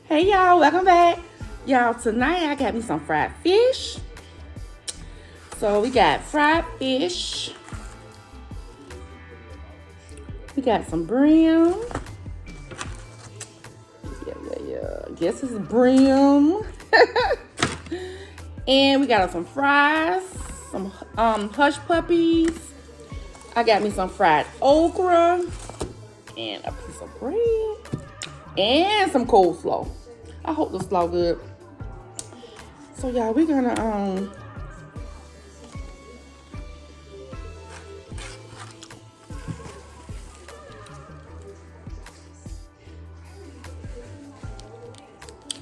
Hey y'all, welcome back. Y'all, tonight I got me some fried fish. So we got fried fish. We got some brim. Yeah. Guess it's brim. And we got us some fries, some hush puppies. I got me some fried okra and a piece of bread and some coleslaw. I hope the slaw good. So y'all, we're gonna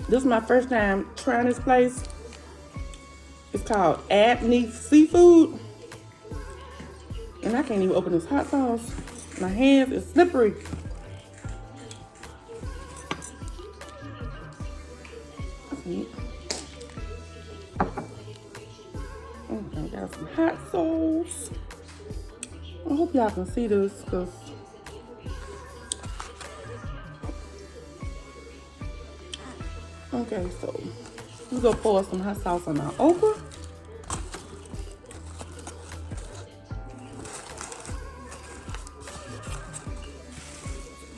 this is my first time trying this place. It's called Abney Seafood. And I can't even open this hot sauce. My hands is slippery. Okay, got some hot sauce. I hope y'all can see this because okay, so we're gonna pour some hot sauce on our okra.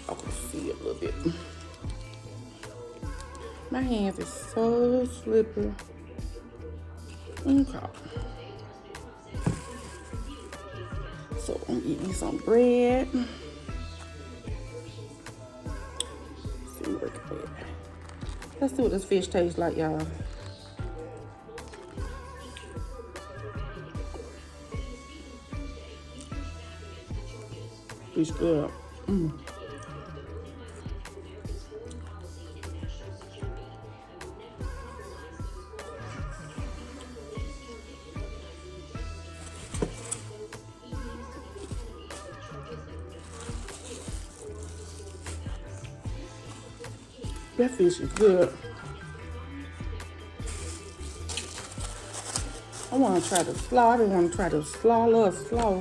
I can see it a little bit. My hands is so slippery. Okay. So I'm eating some bread. Let's see what this fish tastes like, y'all. Fish good. That fish is good. I want to try the slaw. I didn't want to try the slaw. Love slaw.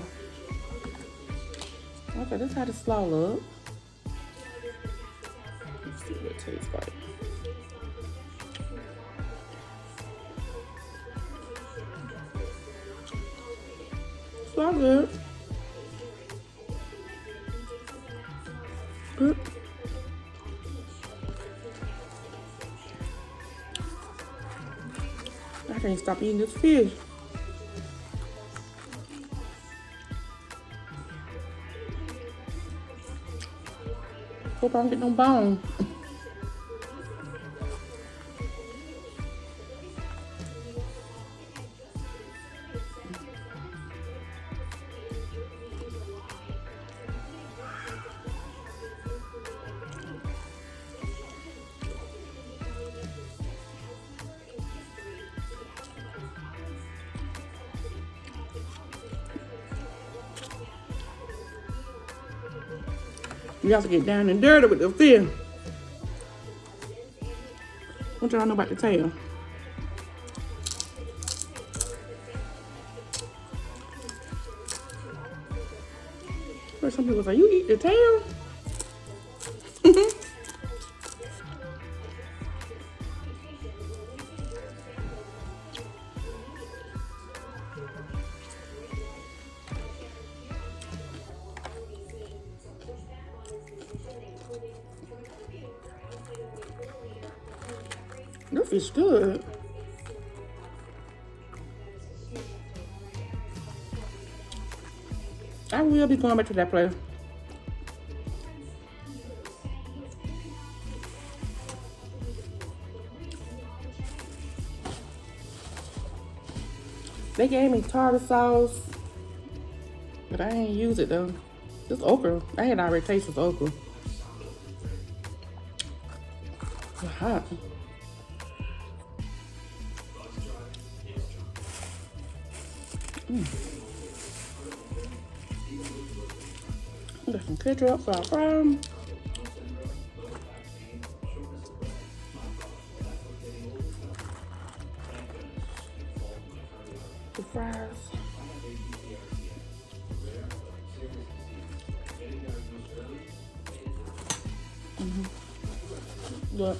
Okay, this is how the slaw look. Let's see what it tastes like. Slaw good. Good. I can't stop eating this fish. Hope I don't get no bone. You have to get down and dirty with the fish. What y'all know about the tail? Or some people say, you eat the tail? That fish good. I will be going back to that place. They gave me tartar sauce, but I ain't use it though. This okra, I had already tasted okra. It's hot. Got some ketchup for our fries. The fries. Look.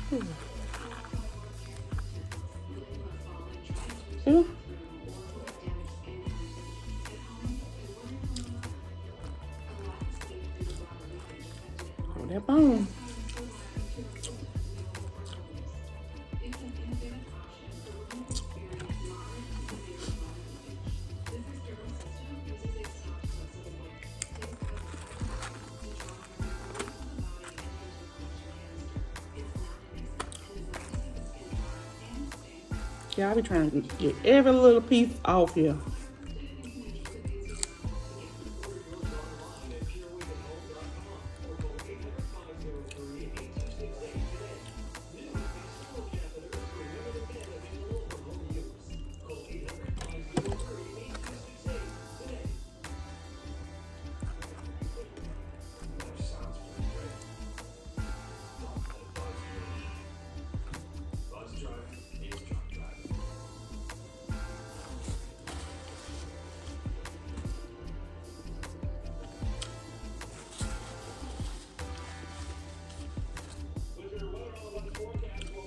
See? Oh, that bone. Yeah, I be trying to get every little piece off here.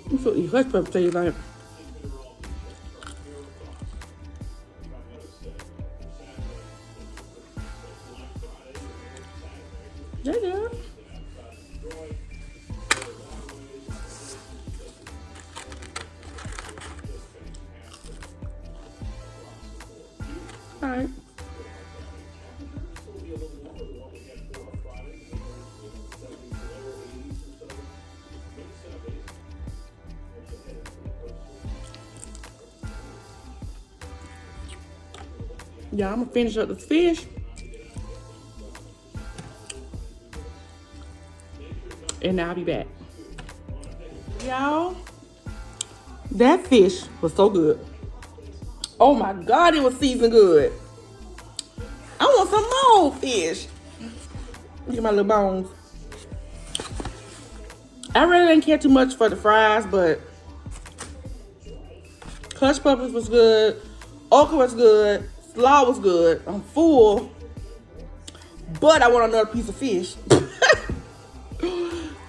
That's what these hush puppies taste like. They do. All right. Yeah, I'm gonna finish up this fish. And I'll be back. Y'all, that fish was so good. Oh my God, it was seasoned good. I want some more fish. Look at my little bones. I really didn't care too much for the fries, but hush puppies was good. Okra was good. Slaw was good. I'm full. But I want another piece of fish.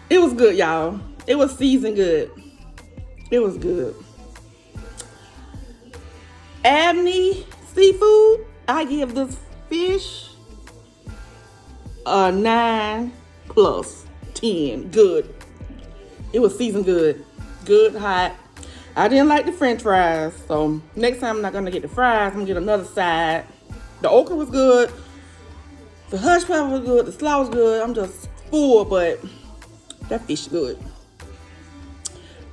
It was good, y'all. It was seasoned good. It was good. Abney Seafood, I give this fish a 9 plus 10. Good. It was seasoned good. Good, hot. I didn't like the french fries, so next time I'm not gonna get the fries. I'm gonna get another side. The okra was good. The hush pepper was good. The slaw was good. I'm just full, but that fish is good.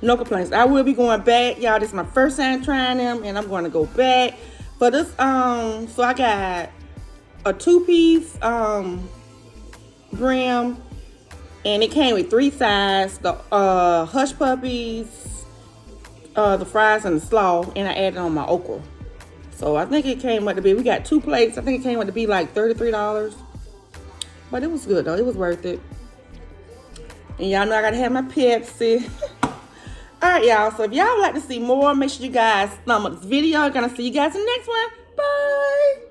No complaints. I will be going back, y'all. This is my first time trying them, and I'm going to go back for this. So I got a 2-piece brim, and it came with 3 sides: the hush puppies, the fries, and the slaw, and I added on my okra. So I think it came out to be. We got 2 plates. I think it came out to be like $33, but it was good though. It was worth it. And y'all know I gotta have my Pepsi. Alright, y'all. So if y'all would like to see more, make sure you guys thumb up this video. I'm gonna see you guys in the next one. Bye.